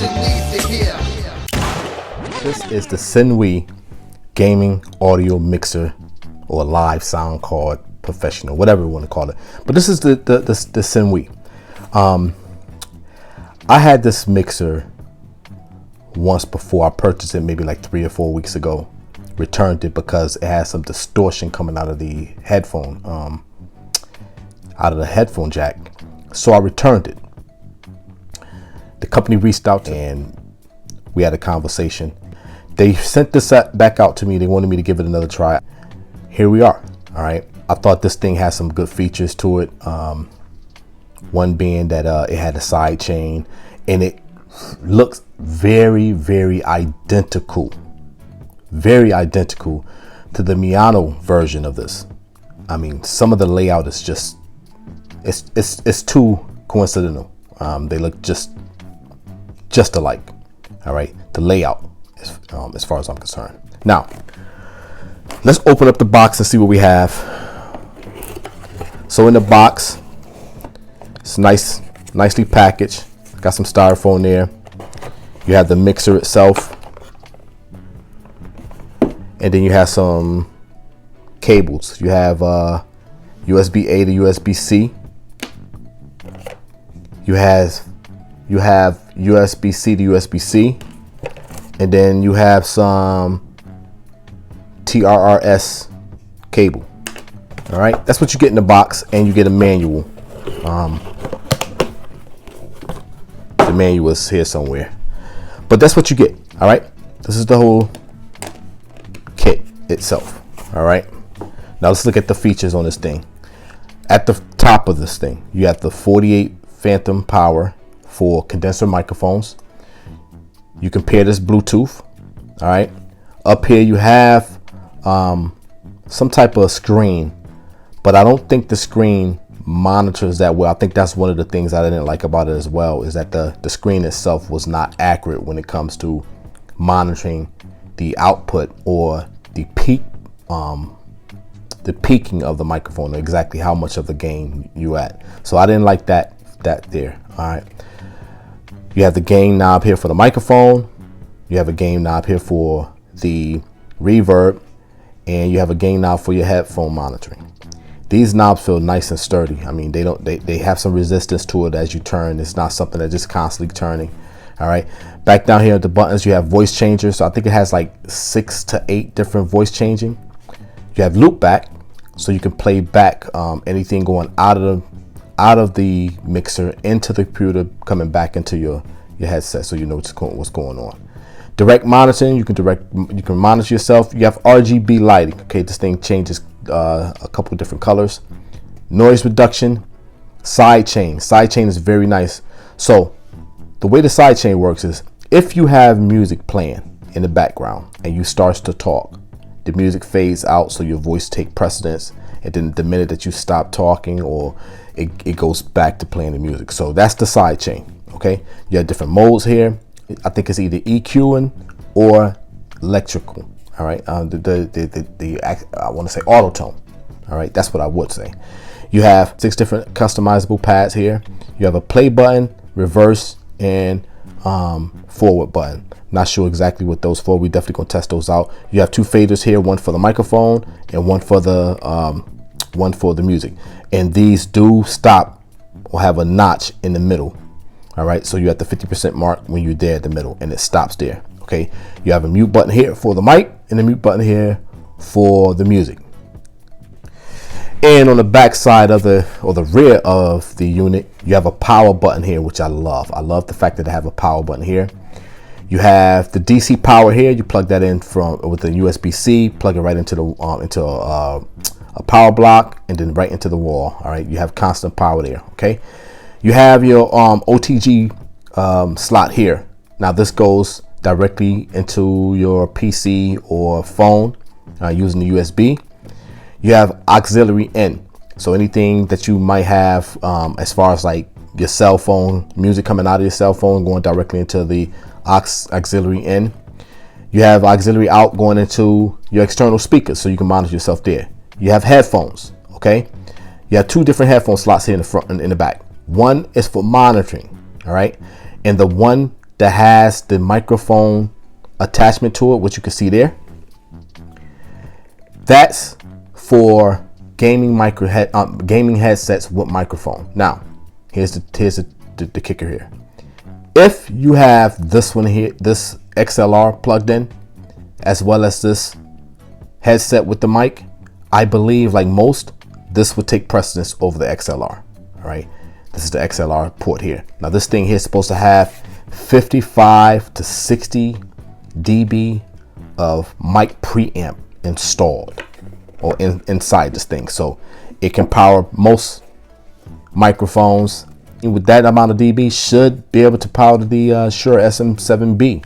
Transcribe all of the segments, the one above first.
you need to hear. This is the Sinwe gaming audio mixer, or live sound card professional, whatever you want to call it. But this is the Sinwe. I had this mixer once before. I purchased it maybe like 3 or 4 weeks ago. Returned it because it had some distortion coming out of the headphone, jack. So I returned it. The company reached out and we had a conversation. They sent this back out to me. They wanted me to give it another try. Here we are. All right. I thought this thing had some good features to it. One being that it had a side chain, and it looks very, very identical to the Miano version of this. I mean, some of the layout is just, it's too coincidental. They look just alike. All right, the layout, as far as I'm concerned. Now, let's open up the box and see what we have. So in the box, it's nicely packaged. Got some styrofoam there. You have the mixer itself, and then you have some cables. You have USB-A to USB-C. You have USB-C to USB-C, and then you have some TRRS cable. All right, that's what you get in the box, and you get a manual. The manual is here somewhere, but that's what you get. All right, this is the whole kit itself. All right, now let's look at the features on this thing. At the top of this thing, you have the 48 phantom power for condenser microphones. You can pair this Bluetooth. All right, up here you have some type of screen, but I don't think the screen monitors that well. I think that's one of the things I didn't like about it as well, is that the screen itself was not accurate when it comes to monitoring the output or the peaking of the microphone, or exactly how much of the gain you at. So I didn't like that there. All right, you have the gain knob here for the microphone. You have a gain knob here for the reverb, and you have a gain knob for your headphone monitoring. These knobs feel nice and sturdy. I mean, they have some resistance to it as you turn. It's not something that's just constantly turning. All right, back down here at the buttons, you have voice changers. So I think it has like 6 to 8 different voice changing. You have loop back, so you can play back anything going out of the mixer into the computer, coming back into your headset, so you know what's going on. Direct monitoring, you can monitor yourself. You have RGB lighting. Okay, this thing changes a couple different colors. Noise reduction, side chain. Side chain is very nice. So the way the side chain works is, if you have music playing in the background and you start to talk, the music fades out, so your voice take precedence, and then the minute that you stop talking, or it goes back to playing the music. So that's the side chain. Okay, you have different modes here. I think it's either EQing or electrical. All right, I want to say auto tone. All right, that's what I would say. You have 6 different customizable pads here. You have a play button, reverse, and forward button. Not sure exactly what those for. We definitely gonna test those out. You have 2 faders here, one for the microphone and one for the music. And these do stop or have a notch in the middle. All right, so you're at the 50% mark when you're there at the middle, and it stops there. Okay, you have a mute button here for the mic and a mute button here for the music. And on the back side of the rear of the unit, you have a power button here, which I love. I love the fact that I have a power button here. You have the DC power here. You plug that in with the USB-C, plug it right into a power block, and then right into the wall. All right, you have constant power there. Okay, you have your OTG slot here. Now this goes directly into your PC or phone using the USB. You have auxiliary in, so anything that you might have as far as like your cell phone, music coming out of your cell phone going directly into the auxiliary in. You have auxiliary out going into your external speakers, so you can monitor yourself there. You have headphones. Okay, you have 2 different headphone slots here in the front and in the back. One is for monitoring, all right, and the one that has the microphone attachment to it, which you can see there, that's for gaming gaming headsets with microphone. Now, here's the kicker here. If you have this one here, this XLR plugged in, as well as this headset with the mic, I believe, like most, this would take precedence over the XLR. All right, this is the XLR port here. Now, this thing here is supposed to have 55 to 60 dB of mic preamp installed or inside this thing, so it can power most microphones. And with that amount of dB, should be able to power the Shure SM7B.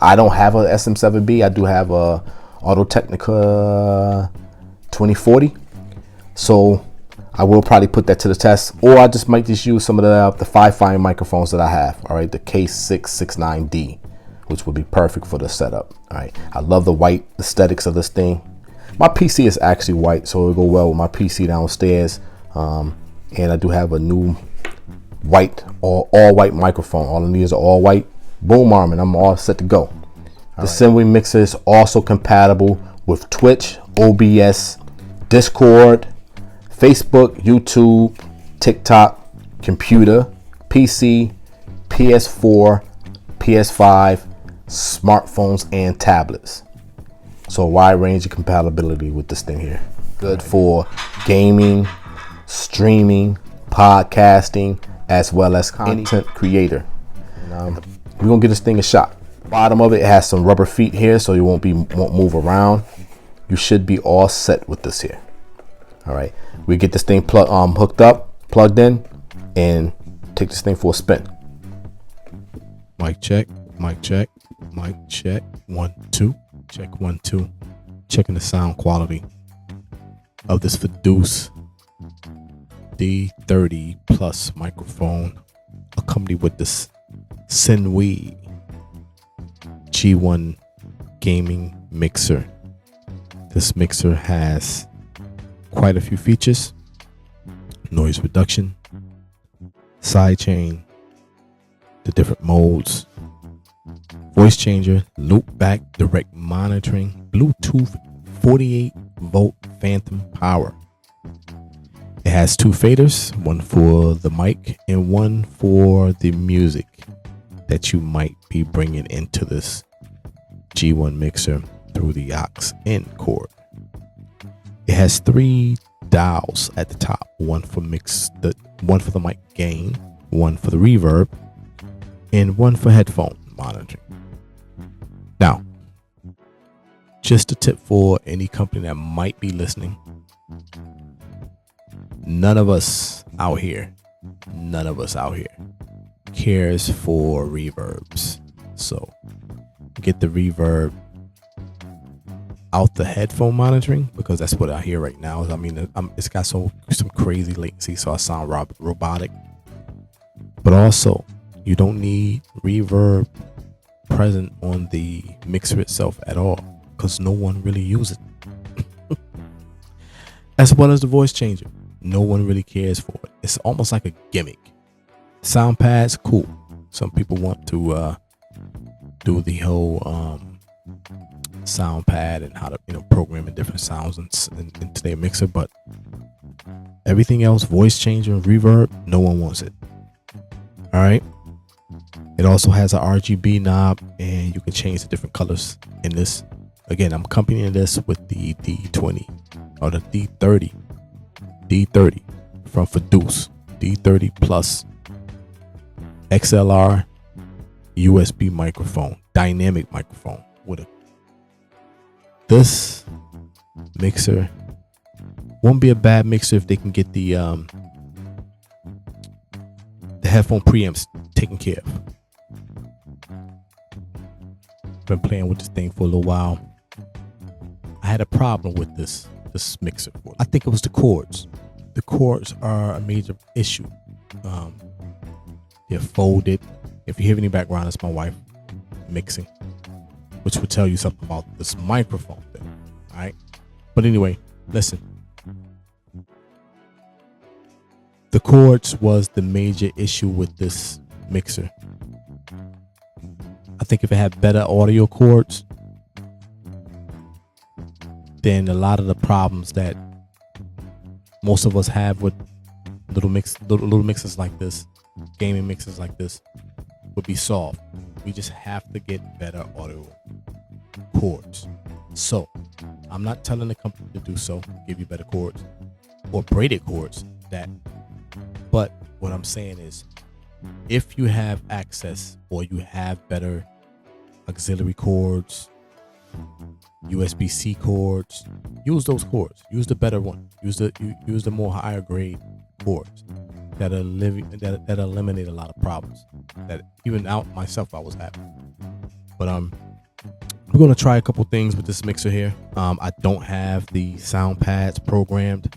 I don't have a SM7B. I do have a Audio-Technica 2040, so I will probably put that to the test, or I just might just use some of the Fi-Fi microphones that I have. All right, the K669D, which would be perfect for the setup. All right, I love the white aesthetics of this thing. My PC is actually white, so it'll go well with my PC downstairs. And I do have a new white all white microphone. All of these are all white boom arm, and I'm all set to go. The Sinwe mixer is also compatible with Twitch, OBS, Discord, Facebook, YouTube, TikTok, computer, PC, PS4, PS5, smartphones, and tablets. So a wide range of compatibility with this thing here. Good for gaming, streaming, podcasting, as well as content creator. We're gonna give this thing a shot. Bottom of it has some rubber feet here, so you won't move around. You should be all set with this here. All right, we get this thing hooked up, plugged in, and take this thing for a spin. Mic check, mic check, mic check. 1 2, check 1 2. Checking the sound quality of this Fidus D30 Plus microphone, accompanied with this Sinwe G1 gaming mixer. This mixer has quite a few features: noise reduction, sidechain, the different modes, voice changer, loop back, direct monitoring, Bluetooth 48 volt phantom power. It has 2 faders, one for the mic and one for the music that you might be bringing into this G1 mixer through the aux in cord. It has 3 dials at the top, one for the mic gain, one for the reverb, and one for headphone monitoring. Now, just a tip for any company that might be listening: none of us out here cares for reverbs. So get the reverb out the headphone monitoring, because that's what I hear right now. I mean, it's got some crazy latency, so I sound robotic. But also, you don't need reverb present on the mixer itself at all, because no one really uses it. As well as the voice changer, no one really cares for it. It's almost like a gimmick. Sound pads, cool. Some people want to do the whole sound pad and how to program in different sounds into their mixer, but everything else, voice changer and reverb, no one wants it. All right. It also has a RGB knob, and you can change the different colors in this. Again, I'm accompanying this with the D20 or the D30 from Fidus, D30 Plus XLR USB microphone, dynamic microphone. This mixer won't be a bad mixer if they can get the headphone preamps taken care of. Been playing with this thing for a little while. I had a problem with this mixer. I think it was the cords. The cords are a major issue. They're folded. If you hear any background, it's my wife mixing, which will tell you something about this microphone thing. All right. But anyway, listen. The cords was the major issue with this mixer. think if it had better audio cords, then a lot of the problems that most of us have with little mixes like this, gaming mixes like this, would be solved. We just have to get better audio cords. So I'm not telling the company to do so, give you better cords or braided cords, but what I'm saying is, if you have access or you have better auxiliary cords, USB-C cords, use those cords. Use the better one. Use the more higher grade cords that eliminate a lot of problems that even out myself I was having. But we're gonna try a couple things with this mixer here. I don't have the sound pads programmed.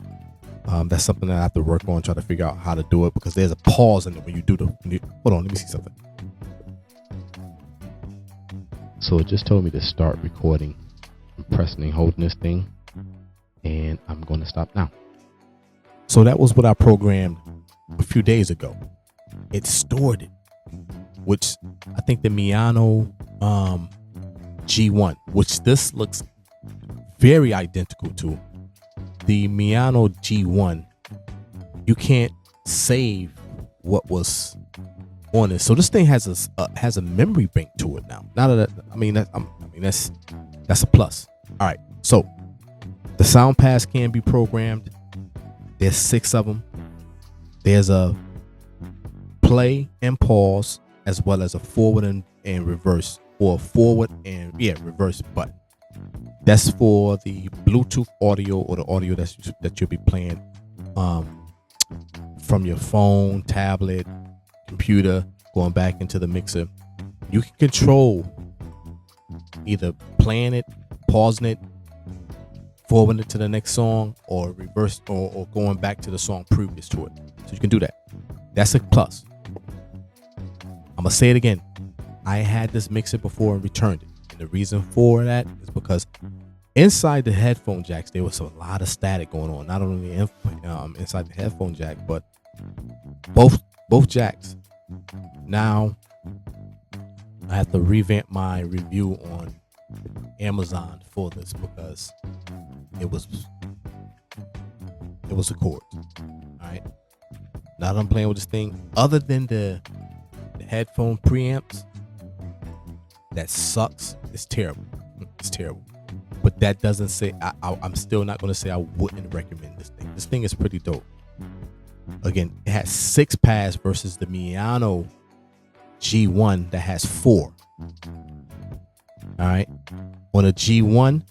That's something that I have to work on, try to figure out how to do it, because there's a pause in it when you do hold on, let me see something. So it just told me to start recording. I'm pressing and holding this thing, and I'm going to stop now. So that was what I programmed a few days ago. It stored it, which I think the Miano G1, which this looks very identical to. The Miano G1, you can't save what was on it. So this thing has a memory bank to it now. That's a plus. All right, so the sound pads can be programmed. There's 6 of them. There's a play and pause, as well as a forward and reverse, or forward and reverse button. That's for the Bluetooth audio, or the audio that you'll be playing from your phone, tablet, computer, going back into the mixer. You can control either playing it, pausing it, forwarding it to the next song, or reverse or going back to the song previous to it. So you can do that. That's a plus. I'm gonna say it again. I had this mixer before and returned it. And the reason for that is because inside the headphone jacks, there was a lot of static going on. Not only inside the headphone jack, but both jacks. Now I have to revamp my review on Amazon for this, because it was a cord. All right. Now that I'm playing with this thing, other than the headphone preamps, that sucks. It's terrible. It's terrible. But that doesn't say I'm still not going to say I wouldn't recommend this thing. This thing is pretty dope. Again, it has 6 pads versus the Miano G1 that has 4. All right. On a G1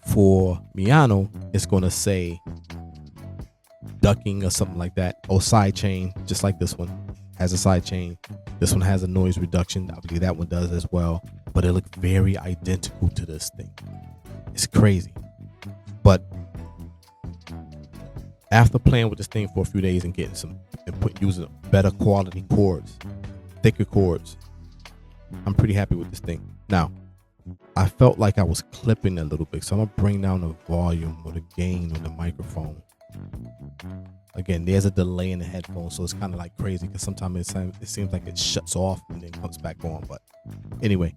for Miano, it's going to say ducking or something like that, or side chain, just like this one has a side chain. This one has a noise reduction. I believe that one does as well, but it looks very identical to this thing. It's crazy. But after playing with this thing for a few days and getting using better quality cords, thicker cords, I'm pretty happy with this thing. Now, I felt like I was clipping a little bit, so I'm gonna bring down the volume or the gain on the microphone. Again, there's a delay in the headphones, so it's kind of like crazy, because sometimes it seems like it shuts off and then comes back on. But anyway,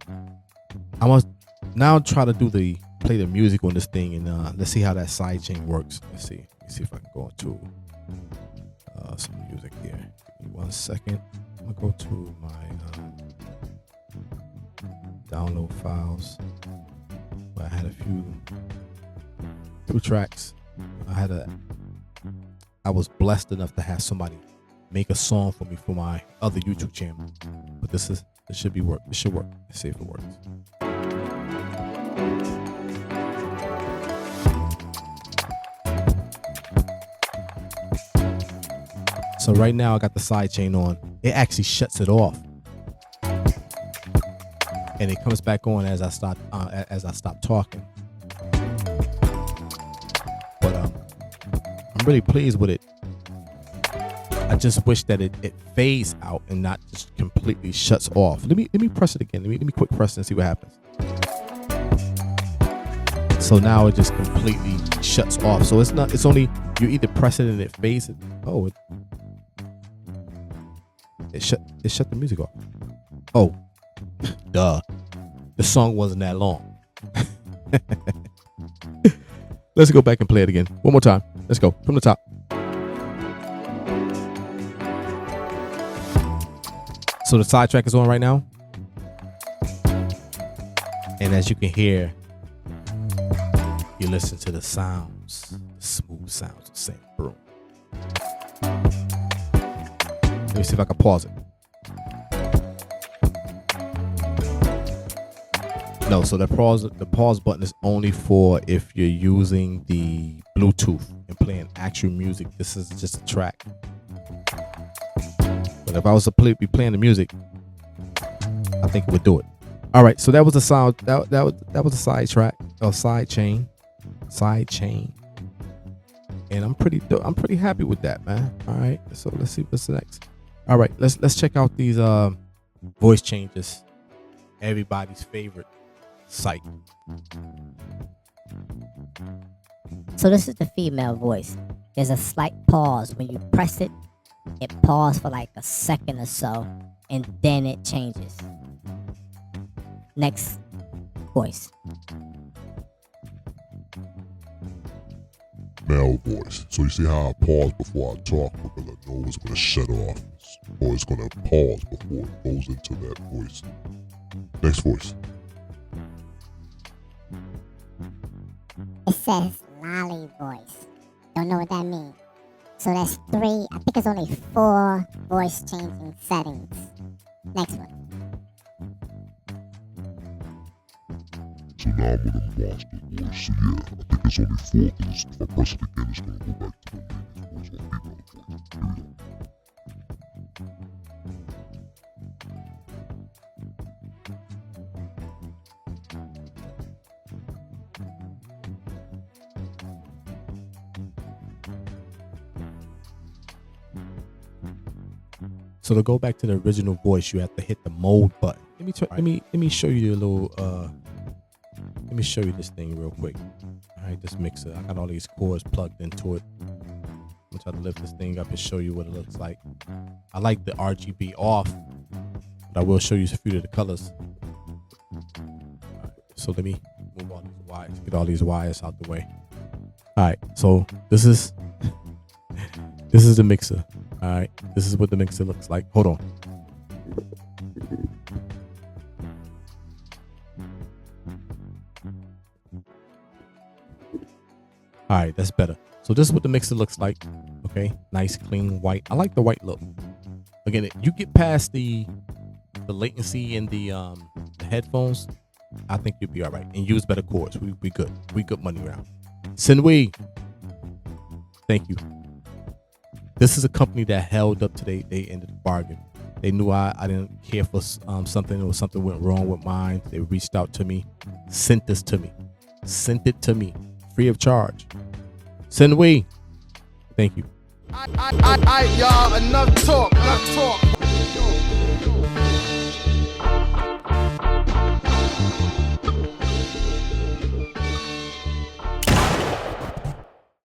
I must now try to play the music on this thing, and let's see how that side chain works. Let me see if I can go into some music here. Give me 1 second. I'm gonna go to my download files. I had a few tracks. I was blessed enough to have somebody make a song for me for my other YouTube channel. But it should work. Let's see if it works. So right now I got the side chain on. It actually shuts it off, and it comes back on as I stop talking. But I'm really pleased with it. I just wish that it fades out and not just completely shuts off. Let me press it again. Let me quick press it and see what happens. So now it just completely shuts off. So it's only, you either press it and it fades it. Oh, it shut the music off. Oh, duh. The song wasn't that long. Let's go back and play it again. One more time. Let's go from the top. So the side track is on right now. And as you can hear, you listen to the sounds, the smooth sounds of Customizable. Let me see if I can pause it. No, so the pause button is only for if you're using the Bluetooth and playing actual music. This is just a track. But if I was to be playing the music, I think it would do it. All right, so that was the sound. That was a side track, or side chain, and I'm pretty happy with that, man. All right, so let's see what's next. All right, let's check out these voice changes. Everybody's favorite site. So this is the female voice. There's a slight pause when you press it. It pauses for like a second or so, and then it changes. Next voice. Male voice. So you see how I pause before I talk because I know it's going to shut off, or it's going to pause before it goes into that voice. Next voice. It says lolly voice. Don't know what that means. So that's 3, I think it's only 4 voice changing settings. Next one. So now I'm going to master voice. So yeah, I think it's only 4 because if I press it again, it's going to go back to the lady voice or female voice. Here we go. So to go back to the original voice, you have to hit the mode button. Let me show you a little. Let me show you this thing real quick. All right, this mixer. I got all these cords plugged into it. I'm gonna try to lift this thing up and show you what it looks like. I like the RGB off, but I will show you a few of the colors. All right, so let me move all these wires. Get all these wires out the way. All right, so this is the mixer. All right, this is what the mixer looks like. Hold on. All right, that's better. So this is what the mixer looks like. Okay, nice, clean, white. I like the white look. Again, you get past the latency in the headphones, I think you'll be all right. And use better cords. We good. We good money round. Sinwe, thank you. This is a company that held up to they ended the bargain. They knew I didn't care for something, or something went wrong with mine. They reached out to me, sent this to me, sent it to me free of charge. Sinwe, thank you. Y'all, enough talk.